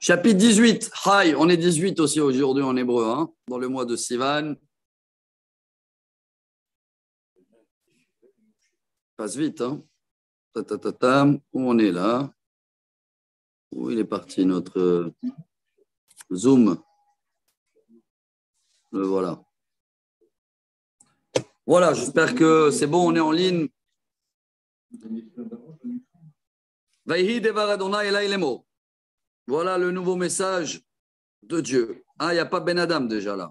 Chapitre 18. Hi, on est 18 aussi aujourd'hui en hébreu, hein, dans le mois de Sivan. Passe vite, hein. Où on est là? Où il est parti notre Zoom? Le voilà. Voilà, j'espère que c'est bon, on est en ligne. Vayhi devar Adonai elai lemo. Voilà le nouveau message de Dieu. Ah, il n'y a pas Ben Adam déjà là.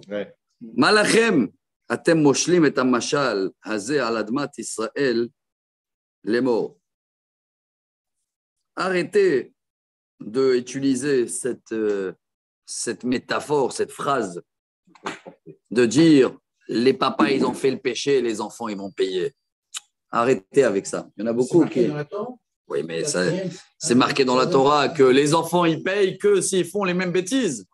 Ouais. Malachem, atem moshlim et mashal hazeh al admat Israël lemo. Arrêtez d'utiliser cette métaphore, cette phrase de dire les papas ils ont fait le péché, les enfants ils vont payer. Arrêtez avec ça. Il y en a beaucoup qui. Oui, mais c'est marqué dans la Torah que les enfants ils payent que s'ils font les mêmes bêtises.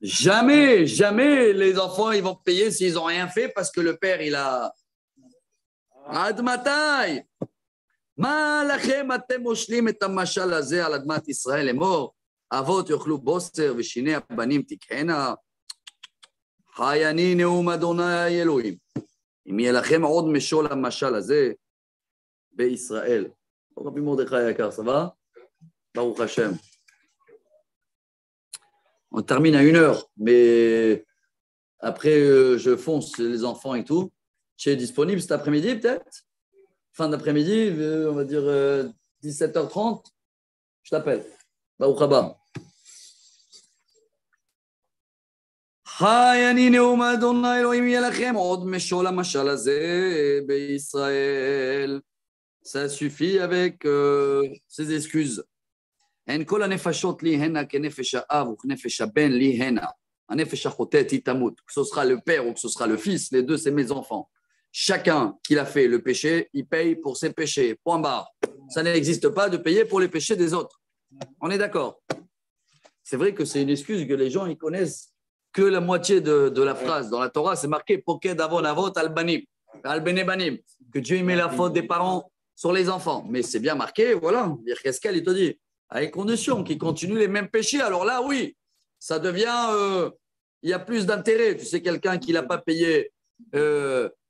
Jamais, jamais les enfants ils vont payer s'ils n'ont rien fait parce que le père il a. Admatai. מה לכם אתם מושלים את המשל הזה על אדמת ישראל לאמור, אבות יאכלו בוסר ושיני הבנים תקהנה, חי אני נאום אדוני אלוהים. אם יהיה לכם עוד משול המשל הזה בישראל. רבי מרדכי היקר, ça va? Baruch Hashem. On termine à 1h, mais après je fonce les enfants et tout. Tu es disponible cet après-midi peut-être? Fin d'après-midi, on va dire 17h30, je t'appelle. Baruch haba. Hi, ani neum Adonai Elohim yelachem od meshol hamashal hazeh beIsraël. Ça suffit avec ces excuses. En kol hanefashot li hena kenefesh ha'av u'kenefesh ha'ben li hena. Hanefesh ha'chotet hi tamut. Que ce sera le père ou que ce sera le fils, les deux c'est mes enfants. Chacun qui a fait le péché, il paye pour ses péchés. Point barre. Ça n'existe pas de payer pour les péchés des autres. On est d'accord? C'est vrai que c'est une excuse que les gens ils connaissent que la moitié de la phrase. Dans la Torah, c'est marqué Poked avon avot al banim, al bene banim, que Dieu met la faute des parents sur les enfants. Mais c'est bien marqué, voilà. Qu'est-ce qu'elle te dit? Avec condition qu'ils continuent les mêmes péchés. Alors là, oui, ça devient. Il y a plus d'intérêt. Tu sais, quelqu'un qui l'a pas payé.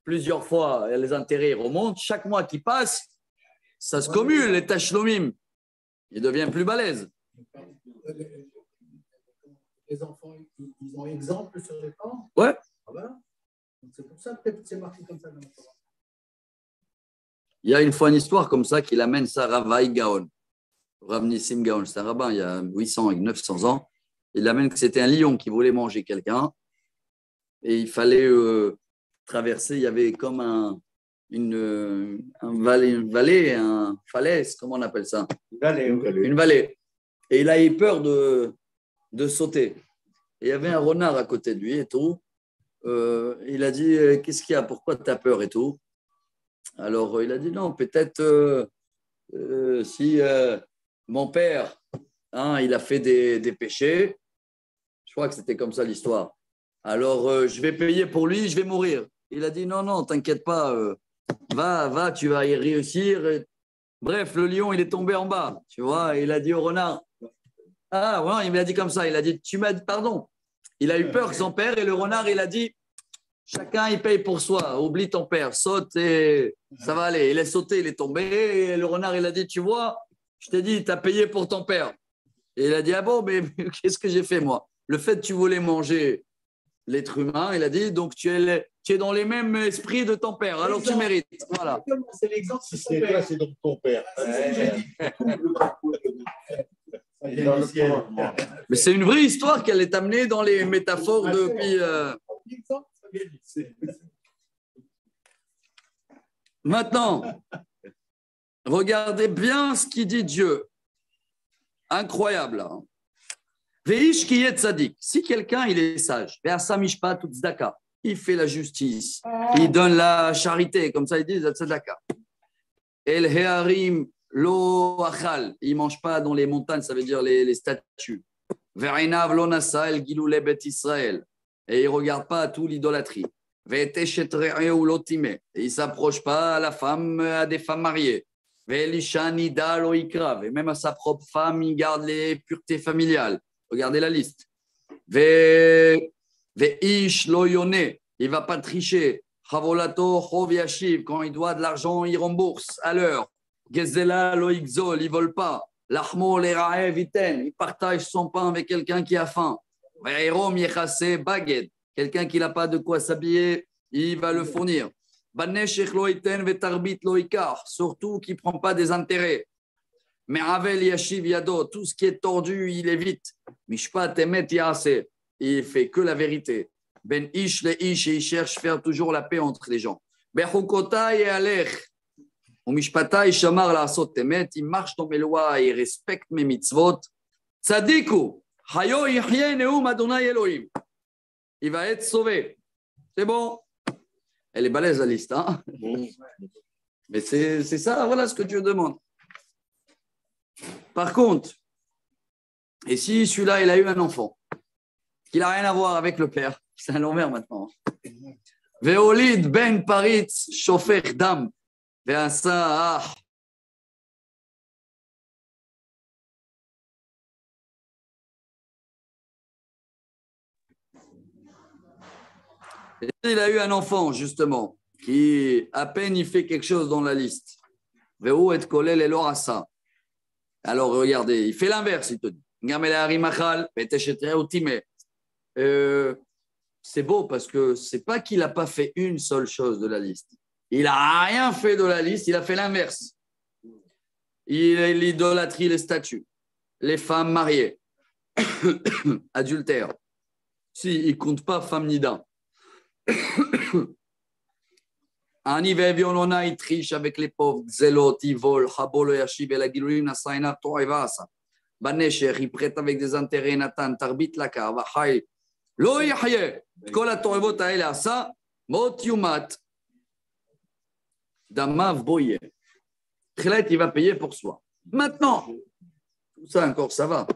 Plusieurs fois, les intérêts remontent. Chaque mois qui passe, ça se cumule, les tachlomim. Il devient plus balèze. Les enfants, ils ont exemple sur les parents? Ouais. Ah ben, c'est pour ça que c'est marqué comme ça dans le Torah. Il y a une fois une histoire comme ça qu'il amène ça à Rav Gaon. Rav Nissim Gaon, c'est un rabbin il y a 800 et 900 ans. Il amène que c'était un lion qui voulait manger quelqu'un. Et il fallait... traversé, il y avait comme une vallée, un falaise, comment on appelle ça? Une vallée. Et il a eu peur de sauter. Et il y avait un renard à côté de lui et tout. Il a dit, qu'est-ce qu'il y a? Pourquoi tu as peur et tout? Alors, il a dit, non, peut-être si mon père, il a fait des péchés, je crois que c'était comme ça l'histoire. Alors, je vais payer pour lui, je vais mourir. Il a dit, non, t'inquiète pas, va, tu vas y réussir. Bref, le lion, il est tombé en bas, tu vois. Il a dit au renard, ouais, il me l'a dit comme ça, il a dit, tu m'as dit pardon. Il a eu peur que son père, et le renard, il a dit, chacun, il paye pour soi, oublie ton père, saute et ça va aller. Il est sauté, il est tombé, et le renard, il a dit, tu vois, je t'ai dit, tu as payé pour ton père. Et il a dit, ah bon, mais qu'est-ce que j'ai fait, moi? Le fait que tu voulais manger l'être humain, il a dit, donc tu es dans les mêmes esprits de ton père, alors tu mérites. Voilà. C'est l'exemple. Si c'est toi, c'est donc ton père. Mais c'est une vraie histoire qu'elle est amenée dans les métaphores depuis. Maintenant, regardez bien ce qu'il dit Dieu. Incroyable. Hein? Veish qui est tzaddik. Si quelqu'un il est sage, il fait la justice, il donne la charité, comme ça ils disent tzedaka. El hearim lo achal, il mange pas dans les montagnes, ça veut dire les statues. Ve'inav lo nasa el gilule bet Israël, et il regarde pas à tout l'idolâtrie. Ve'eteshet re'eu lo timeh, et il s'approche pas à des femmes mariées. Ve'elisha nida lo ikra. Et même à sa propre femme, il garde les puretés familiales. Regardez la liste. Ve'ish lo yone. Il ne va pas tricher. Havolato chov yashiv. Quand il doit de l'argent, il rembourse à l'heure. Gezela lo ikzol. Il ne vole pas. L'achmo le ra'ev iten. Il partage son pain avec quelqu'un qui a faim. Ve'irom yechase baged. Quelqu'un qui n'a pas de quoi s'habiller, il va le fournir. Surtout qui ne prend pas des intérêts. Mais Avel Yashiv Yado, tout ce qui est tordu, il évite. Mishpat Emet Yase, il fait que la vérité. Ben Ish le Ish, il cherche à faire toujours la paix entre les gens. Bechukota et Alech, ou Mishpata et Shamar la Asot Emet, il marche dans mes lois et il respecte mes mitzvot. Tzadiku, Hayo Yihye Neum Adonai Elohim. Il va être sauvé. C'est bon. Elle est balèze la liste, hein? Mais c'est ça, voilà ce que Dieu demande. Par contre, et si celui-là, il a eu un enfant, qui n'a rien à voir avec le père, c'est à l'envers maintenant. Veolid ben paritz shofer dam, ve'asa ah. Il a eu un enfant, justement, qui, à peine il fait quelque chose dans la liste. Veo et kolel et l'orasa. Alors, regardez, il fait l'inverse, il te dit. C'est beau parce que c'est pas qu'il n'a pas fait une seule chose de la liste. Il n'a rien fait de la liste, il a fait l'inverse. Il idolâtrie les statues, les femmes mariées, adultères. Si, il ne compte pas femme nida. Un hiver violona, il triche avec les pauvres, zélot, il vole, habolo yashiv et la gilouim, nasaina, to'evasa. Banesher, il prête avec des intérêts, Nathan, tarbit laka, vachai, lo yahye, kol to'evot aele asa, mot yumat, damav boye. Khlet, il va payer pour soi. Maintenant, tout ça encore, ça va.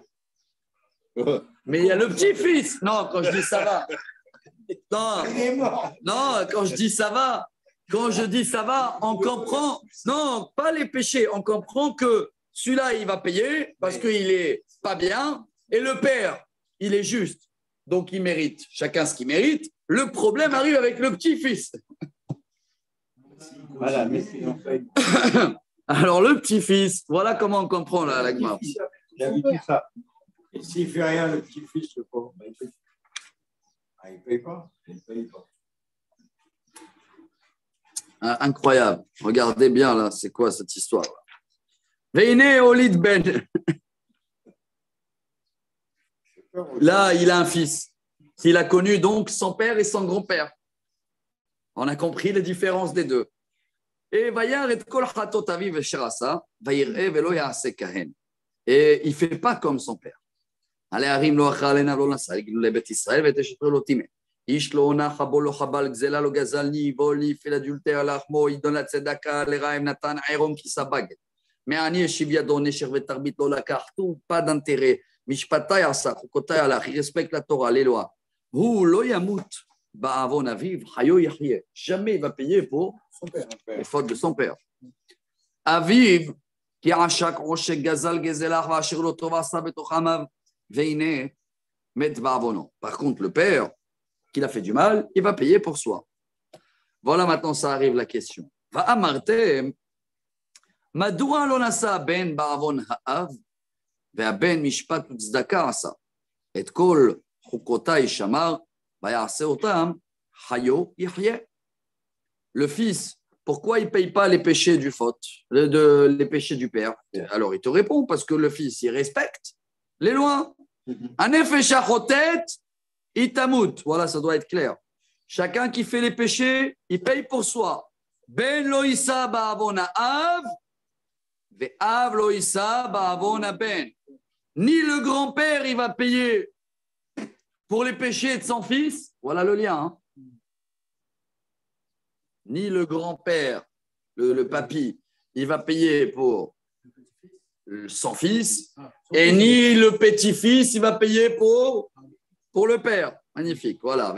Mais il y a le petit-fils. Non, quand je dis ça va. Non, quand je dis ça va, on comprend. Non, pas les péchés. On comprend que celui-là, il va payer parce qu'il est pas bien. Et le père, il est juste. Donc, il mérite chacun ce qu'il mérite. Le problème arrive avec le petit-fils. Voilà, mais sinon, Alors, le petit-fils, voilà comment on comprend là, la Gemara. il a vu tout ça. Et s'il ne fait rien, le petit-fils, le pauvre, il paye. Ah, il ne paye pas. Il ne paye pas. Ah, incroyable. Regardez bien là, c'est quoi cette histoire? Veine Olid Ben. Là, il a un fils. Il a connu donc son père et son grand-père. On a compris les différences des deux. Et et il ne fait pas comme son père. Il fait l'adultère, il donne la tzedaka, mais pas d'intérêt. Il respecte la Torah, les lois. Jamais il va payer pour les fautes de son père. Aviv, qui a chaque rocher gazal gezelach va ashir lo tova sa betochamav veine met ba'avono. Par contre, le père, qui a fait du mal, il va payer pour soi. Voilà, maintenant, ça arrive la question. Va amartem, madua lo nasa ben ba'avon ha'av ve'aben mishpat tzedaka asa. Et kol chukotai shamar va'yase otam hayo yihye. Le fils, pourquoi il ne paye pas les péchés du faute, les péchés du père? Alors, il te répond, parce que le fils, il respecte les lois. Un effet chachotet, il tamout. Voilà, ça doit être clair. Chacun qui fait les péchés, il paye pour soi. Ben loïsa ba'avona av, ve'av loïsa ba'avona ben. Ni le grand-père, il va payer pour les péchés de son fils. Voilà le lien, hein. Ni le grand-père, le papy, il va payer pour son fils, et ni le petit-fils, il va payer pour le père. Magnifique, voilà.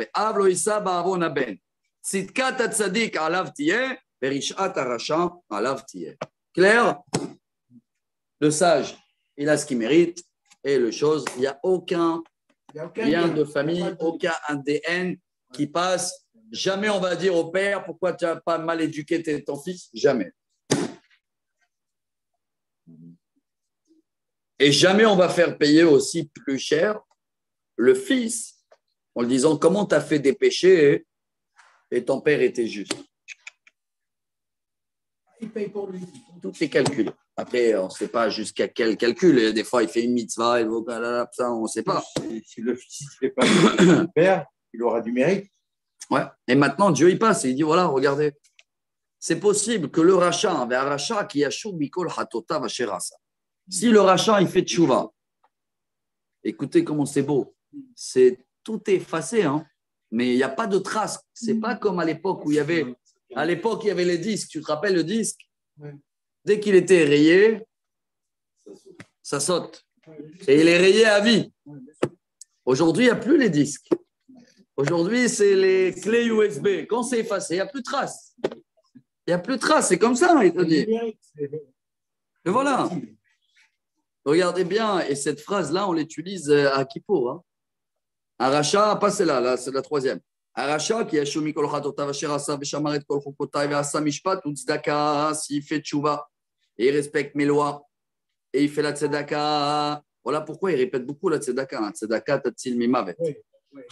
Clair? Le sage, il a ce qu'il mérite. Et le chose, il n'y a aucun lien de famille, aucun ADN qui passe. Jamais on va dire au père, pourquoi tu n'as pas mal éduqué ton fils? Jamais. Et jamais on va faire payer aussi plus cher le fils en lui disant comment tu as fait des péchés et ton père était juste. Il paye pour lui. Tout est calculé. Après, on ne sait pas jusqu'à quel calcul. Et des fois, il fait une mitzvah, ça, on ne sait pas. Si le fils ne fait pas le père, il aura du mérite. Ouais. Et maintenant, Dieu y passe et il dit voilà, regardez, c'est possible que le rachat, un rachat qui a chou mikol hatota vashirasa. Si le rachat, il fait tchouva, écoutez comment c'est beau. Tout est effacé, hein, mais il n'y a pas de traces. C'est pas comme à l'époque où il y avait. À l'époque, il y avait les disques. Tu te rappelles le disque? Dès qu'il était rayé, ça saute. Et il est rayé à vie. Aujourd'hui, il n'y a plus les disques. Aujourd'hui, c'est les clés USB. Quand c'est effacé, il n'y a plus de traces. Il n'y a plus de traces. C'est comme ça, il te dit. Et voilà. Regardez bien. Et cette phrase-là, on l'utilise à Kippour. Hein. Un rachat, pas celle-là, là, c'est la troisième. Aracha qui a choumi kol chatotav asher asa v'shamaret kol chokotav ve'asa mishpat u'tzdaka, s'il fait tchouva et il respecte mes lois et il fait la tzedaka. Voilà pourquoi il répète beaucoup la tzedaka. Tzedaka tatzil mimavet.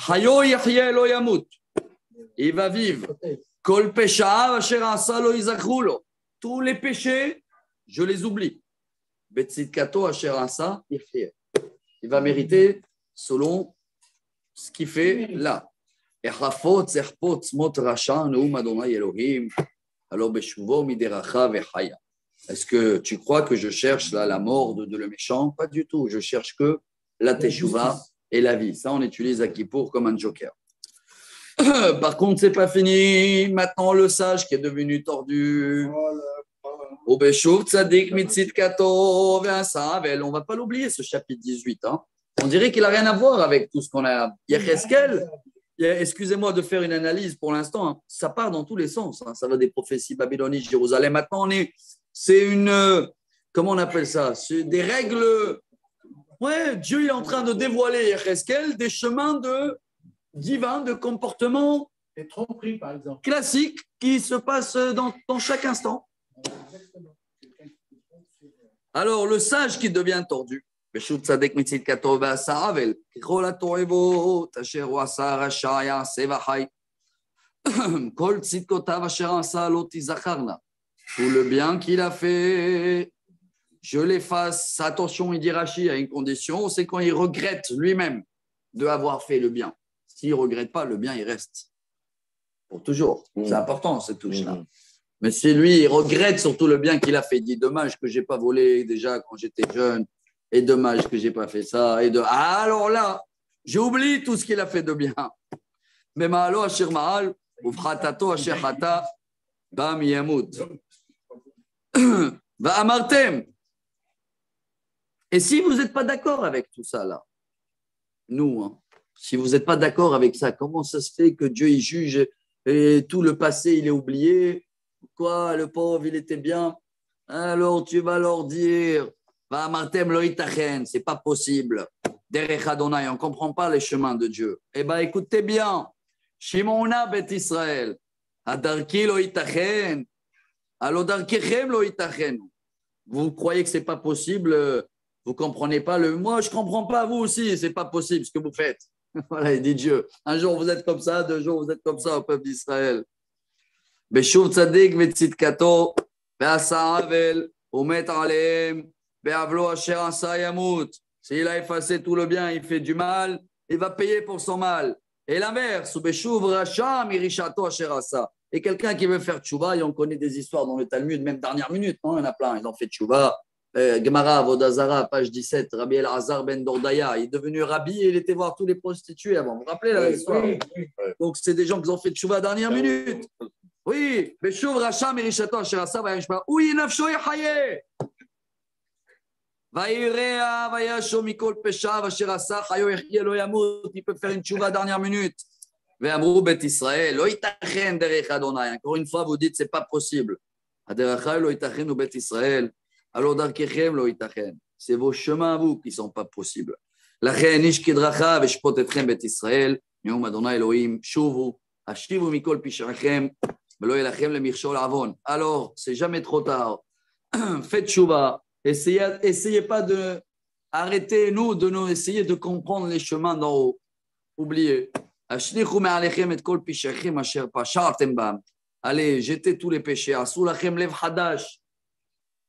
Hayo yahye lo yamut. Il va vivre. Kol peshav asher asa lo yizachru lo. Tous les péchés, je les oublie. Betzidkato asher asa yahye. Il va mériter selon ce qu'il fait là. Est-ce que tu crois que je cherche là la mort de le méchant? Pas du tout. Je cherche que la teshuva et la vie. Ça, on utilise à Kippour comme un joker. Par contre, c'est pas fini. Maintenant, le sage qui est devenu tordu. On va pas l'oublier, ce chapitre 18. Hein. On dirait qu'il n'a rien à voir avec tout ce qu'on a. Yecheskel. Excusez-moi de faire une analyse pour l'instant, hein. Ça part dans tous les sens. Hein. Ça va des prophéties babyloniques, Jérusalem. Maintenant, c'est une, comment on appelle ça? C'est des règles. Ouais, Dieu est en train de dévoiler Yecheskel des chemins divins, de comportement Les tromperies, par exemple. classiques qui se passent dans chaque instant. Alors, le sage qui devient tordu. Beshut tzadek mitzit kato ve'asa avel. Kichol hatoevot asher hu asa rasha ya'aseh v'chai. Kol tzidkotav asher asa lo tizacharna. Tout le bien qu'il a fait, je l'efface. Attention, il dit Rashi à une condition, c'est quand il regrette lui-même de avoir fait le bien. S'il ne regrette pas, le bien, il reste. Pour toujours. C'est important, cette touche-là. Mais si lui, il regrette surtout le bien qu'il a fait, il dit dommage que je n'ai pas volé déjà quand j'étais jeune. Et dommage que je n'ai pas fait ça. Alors là, j'oublie tout ce qu'il a fait de bien. Mais ma'alo asher ma'al, ufratato asher chata, bam yamut. Va amartem. Et si vous n'êtes pas d'accord avec tout ça là, nous, hein, si vous n'êtes pas d'accord avec ça, comment ça se fait que Dieu il juge et tout le passé il est oublié? Quoi, le pauvre il était bien? Alors tu vas leur dire. C'est pas possible. Derech Adonai, on ne comprend pas les chemins de Dieu. Eh bien, écoutez bien. Shimona bet Israël. Adarki lo itachen. Alodarkechem lo itachen. Vous croyez que ce n'est pas possible? Vous ne comprenez pas le. Moi, je ne comprends pas, vous aussi. Ce n'est pas possible ce que vous faites. Voilà, il dit Dieu. Un jour, vous êtes comme ça. 2 jours, vous êtes comme ça au peuple d'Israël. Beshuv tzadik vetzidkato. Ve'asa avel. Umet aleem. S'il a effacé tout le bien, il fait du mal, il va payer pour son mal. Et l'inverse, et quelqu'un qui veut faire tchouva, et on connaît des histoires dans le Talmud, même dernière minute, non, il y en a plein, ils ont fait tchouva. Gemara, Vodazara, page 17, Rabbi El-Hazar ben Dordaya, il est devenu rabbi et il était voir tous les prostituées avant. Vous vous rappelez la histoire? Donc c'est des gens qui ont fait tchouva dernière minute. Oui, Beshuv Racham Irishato Asherasa, oui, Nafsho Yahaye. Il peut faire une tchouva dernière minute. Encore une fois, vous dites c'est pas possible. Aderacha lo itachen ou bet Israël. Alors darkechem lo itachen. C'est vos chemins à vous qui ne sont pas possibles. Lachen ish kidracha veshpot etchem bet Israël. Neum Adonai Elohim shuvu ashivu mikol pishrachem velo elachem lemirshol avon. Alors, c'est jamais trop tard. Faites chouva. Essayez pas de arrêter essayer de comprendre les chemins d'en haut. Oubliez. Ashlichu me'alechem et kol pishrachem asher pashartem bam. Allez, jetez tous les péchés. Asulachem lev hadash.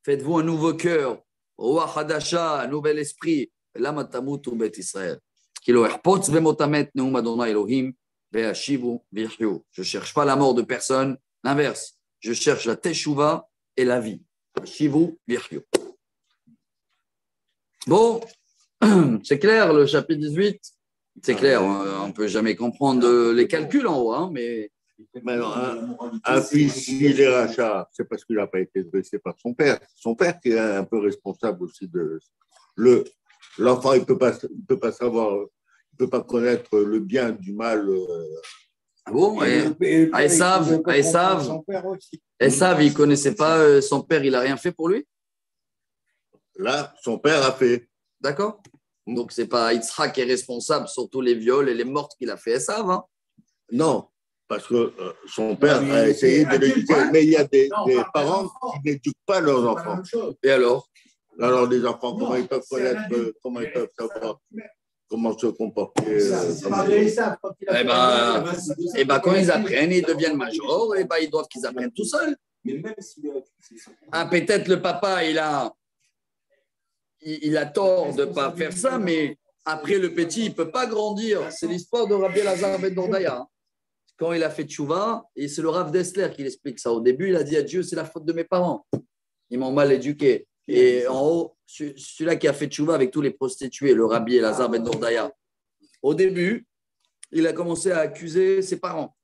Faites-vous un nouveau cœur. Roa hadasha, un nouvel esprit. Lama tamutu bet Israël. Kilo erpotz vemotamet neum Adonai Elohim ve'ashivu v'yihyu. Je ne cherche pas la mort de personne. L'inverse. Je cherche la teshuva et la vie. Ashivu v'yihyu. Bon, c'est clair, le chapitre 18. C'est clair, on ne peut jamais comprendre les calculs en haut, hein, mais alors, un fils, s'il est rachat, c'est parce qu'il n'a pas été dressé par son père. Son père qui est un peu responsable aussi de l'enfant. Il peut pas savoir, il peut pas connaître le bien du mal. Ah bon, Esav, il connaissait pas son père, il a rien fait pour lui. Là, son père a fait. D'accord. Donc c'est pas Yitzhak qui est responsable sur tous les viols et les morts qu'il a fait Esav. Hein. Non. Parce que son père a essayé de l'éduquer, mais il y a des parents qui n'éduquent pas leurs enfants. Et alors les enfants, comment ils peuvent connaître, comment ils peuvent savoir comment se comporter quand ils apprennent, ils deviennent majors, ils doivent qu'ils apprennent tout seuls. Peut-être le papa, il a tort de ne pas faire ça, mais après le petit, il ne peut pas grandir. C'est l'histoire de Rabbi Elazar ben Dordaya. Quand il a fait tchouva, et c'est le Rav Dessler qui l'explique ça. Au début, il a dit à Dieu, c'est la faute de mes parents. Ils m'ont mal éduqué. Et en haut, celui-là qui a fait tchouva avec tous les prostituées, le Rabbi Elazar ben Dordaya. Au début, il a commencé à accuser ses parents.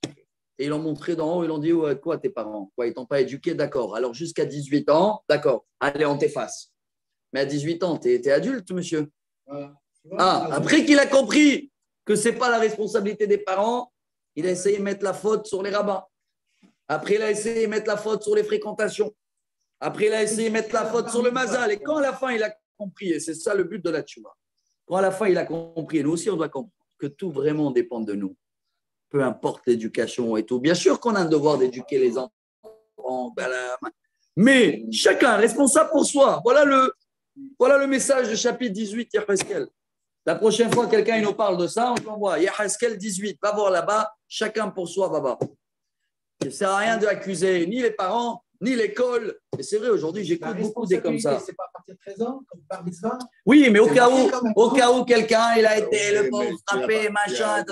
Et ils l'ont montré d'en haut, ils l'ont dit, quoi tes parents? Quoi, ils t'ont pas éduqué? D'accord. Alors jusqu'à 18 ans, d'accord. Allez, on t'efface. Mais à 18 ans, tu es adulte, monsieur. Après qu'il a compris que ce n'est pas la responsabilité des parents, il a essayé de mettre la faute sur les rabbins. Après, il a essayé de mettre la faute sur les fréquentations. Après, il a essayé de mettre la faute sur le mazal. Et quand à la fin, il a compris, et c'est ça le but de la tchouva, quand à la fin, il a compris, et nous aussi, on doit comprendre que tout vraiment dépend de nous. Peu importe l'éducation et tout. Bien sûr qu'on a un devoir d'éduquer les enfants. Mais chacun est responsable pour soi. Voilà le message du chapitre 18, Yaheskel. La prochaine fois, quelqu'un nous parle de ça, on t'envoie Yaheskel 18. Va voir là-bas, chacun pour soi, va voir. Ça ne sert à rien d'accuser ni les parents, ni l'école. Et c'est vrai, aujourd'hui, j'écoute beaucoup des comme ça. C'est pas à partir de 13 ans, comme bar mitzvah. Oui, mais au cas où quelqu'un, il a été le pauvre frappé, machin.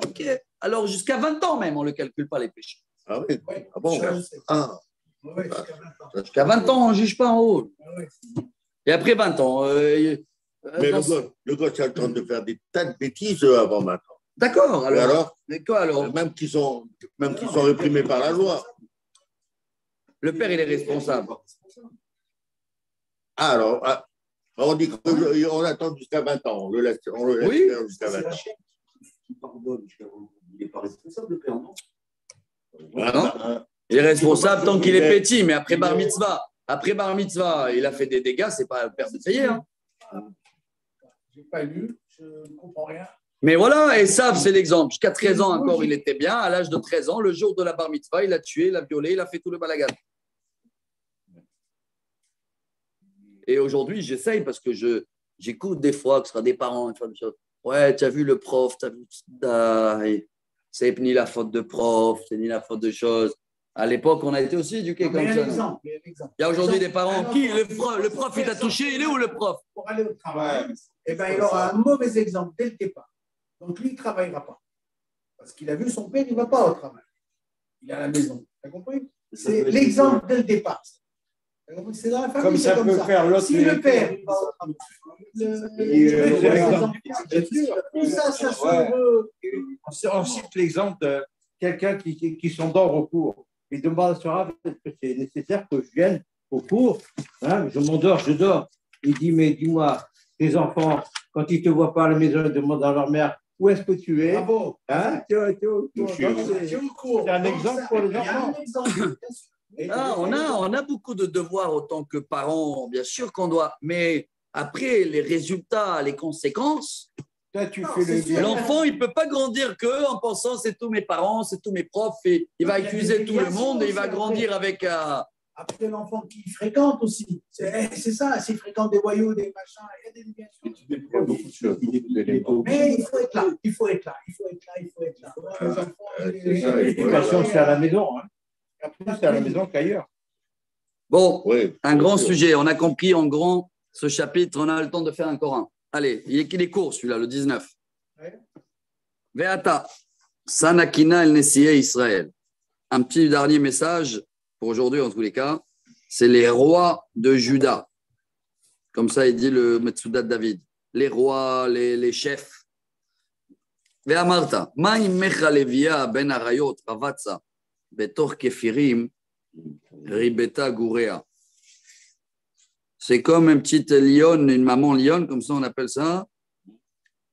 Ok. Alors, jusqu'à 20 ans même, on ne le calcule pas les péchés. Ah oui. Ah bon. Jusqu'à 20 ans, on ne juge pas en haut. Et après 20 ans. Mais le gosse a le temps de faire des tas de bêtises avant maintenant. D'accord. Alors, mais quoi alors? Même qu'ils sont réprimés par la loi. Le père, il est responsable. Alors, on dit qu'on attend jusqu'à 20 ans. On le laisse oui. Faire jusqu'à 20 ans. Il n'est pas responsable, le père, non? Non. Il est responsable tant qu'il est petit, mais après bar mitzvah, il a fait des dégâts, c'est pas le père de payer. Hein. Je n'ai pas lu, je ne comprends rien. Mais voilà, Esav, c'est l'exemple. Jusqu'à 13 ans encore, il était bien. À l'âge de 13 ans, le jour de la bar mitzvah, il a tué, il a violé, il a fait tout le balagan. Et aujourd'hui, j'essaye parce que j'écoute des fois que ce sera des parents. Ouais, tu as vu le prof, tu as vu. C'est ni la faute de prof, c'est ni la faute de choses. À l'époque, on a été aussi éduqués comme ça. Il y a aujourd'hui des parents qui, le prof, il t'a touché, il est où le prof? Pour aller au travail, il aura un mauvais exemple dès le départ. Donc lui, il ne travaillera pas. Parce qu'il a vu son père, il ne va pas au travail. Il est à la maison. Tu as compris? C'est l'exemple dès le départ. C'est dans la famille. Comme ça peut faire l'autre. Si le père, il va au travail. On cite l'exemple de quelqu'un qui s'endort au cours. Il demande à son rave est-ce que c'est nécessaire que je vienne au cours, hein, je m'endors, je dors. Il dit, mais dis-moi, tes enfants, quand ils ne te voient pas à la maison, ils demandent à leur mère, où est-ce que tu es? Hein? C'est un exemple pour les enfants. On a beaucoup de devoirs en tant que parents, bien sûr qu'on doit, mais après, les résultats, les conséquences, l'enfant, il ne peut pas grandir qu'en pensant c'est tous mes parents, c'est tous mes profs, et il va accuser tout le monde et il va grandir avec Après, l'enfant qui fréquente aussi. C'est ça, s'il fréquente des voyous, des machins, il y a des déviations. Mais il faut être là, il faut être là. Les enfants, l'éducation, c'est à la maison. Après, c'est à la maison qu'ailleurs. Bon, un grand sujet. On a compris en grand ce chapitre. On a le temps de faire encore un. Allez, il est court celui-là, le 19. Veata, Sanakina el Nessié Israël. Un petit dernier message pour aujourd'hui, en tous les cas. C'est les rois de Juda. Comme ça, il dit le Metsudat David. Les rois, les chefs. Veamarta, Maïm Mecha Levia ben Arayot Ravatsa. Betor Kefirim, Ribeta Gourea. C'est comme une petite lionne, une maman lionne, comme ça on appelle ça.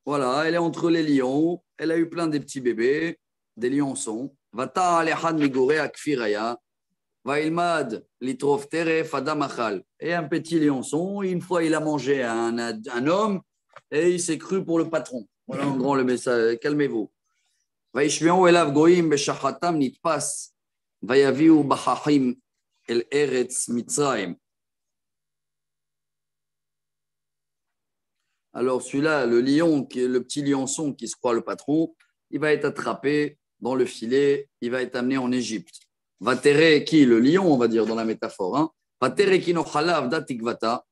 Voilà, elle est entre les lions. Elle a eu plein de petits bébés, des lionçons. Vata alehad migourea kfiraya. Vailmad litrof teref adamachal. Et un petit lionçon, une fois il a mangé un homme et il s'est cru pour le patron. Voilà en grand le message. Calmez-vous. וישמעו אליו גויים בשחתם נתפס ויביאו בחכים אל ארץ מצרים. Alors celui-là, le lion, le petit lionçon qui se croit le patron, il va être attrapé dans le filet, il va être amené en Égypte. Va terrer qui? Le lion, on va dire dans la métaphore. Va terrer qui no chalav datikvata,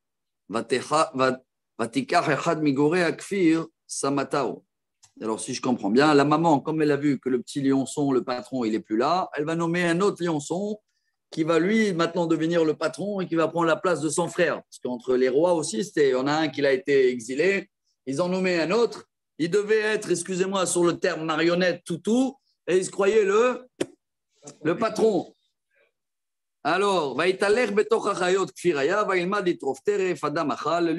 va tikach echad migore akfir samatao. Alors, si je comprends bien, la maman, comme elle a vu que le petit lionçon, le patron, il n'est plus là, elle va nommer un autre lionçon qui va lui maintenant devenir le patron et qui va prendre la place de son frère. Parce qu'entre les rois aussi, il y en a un qui a été exilé, ils ont nommé un autre. Il devait être, excusez-moi sur le terme marionnette, toutou, et il se croyait le patron. Alors, lui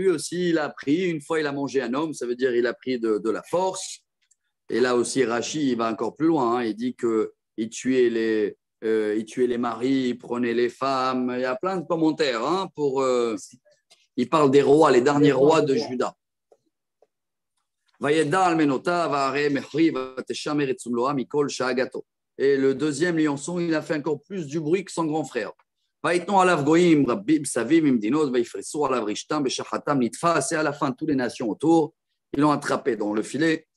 aussi, il a appris, une fois il a mangé un homme, ça veut dire il a pris de la force. Et là aussi, Rachi, il va encore plus loin. Il dit qu'il tuait les maris, il prenait les femmes. Il y a plein de commentaires. Il parle des rois, les derniers rois de Juda. Et le deuxième lionçon, il a fait encore plus du bruit que son grand frère. Et à la fin, toutes les nations autour, ils l'ont attrapé dans le filet.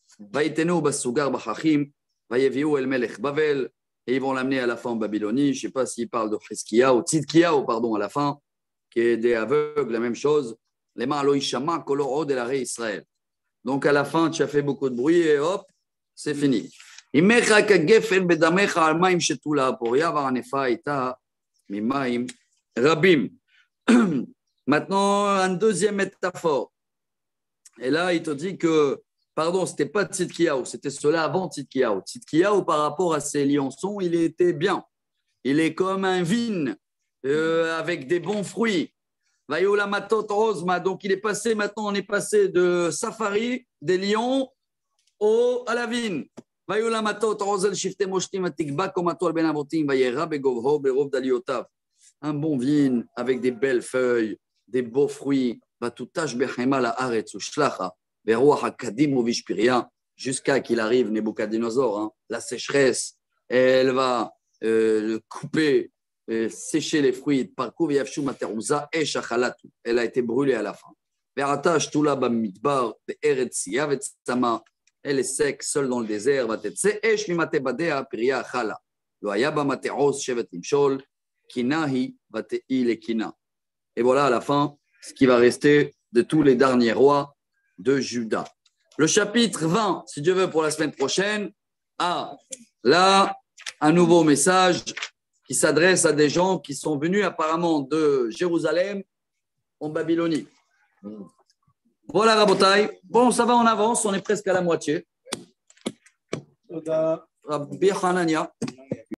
Et ils vont l'amener à la fin en Babylonie. Je ne sais pas s'il parle de Tzidkiyahu, pardon, à la fin, qui est des aveugles, la même chose. Israël. Donc à la fin, tu as fait beaucoup de bruit et hop, c'est fini. Maintenant, une deuxième métaphore. Et là, il te dit que, pardon, ce n'était pas Tzidkiyahu, c'était cela avant Tzidkiyahu. Tzidkiyahu, par rapport à ses lionçons, il était bien. Il est comme un vigne avec des bons fruits. Donc, il est passé, maintenant, on est passé de safari, des lions, à la vigne. Un bon vigne avec des belles feuilles, des beaux fruits, jusqu'à qu'il arrive Nebuchadnezzar. La sécheresse, elle va couper, sécher les fruits. Elle a été brûlée à la fin. Elle est sec, seule dans le désert. Et voilà à la fin ce qui va rester de tous les derniers rois de Juda. Le chapitre 20, si Dieu veut, pour la semaine prochaine, a là un nouveau message qui s'adresse à des gens qui sont venus apparemment de Jérusalem en Babylonie. Voilà, Rabotai. Bon, ça va, on avance, on est presque à la moitié. Rabbi Hanania.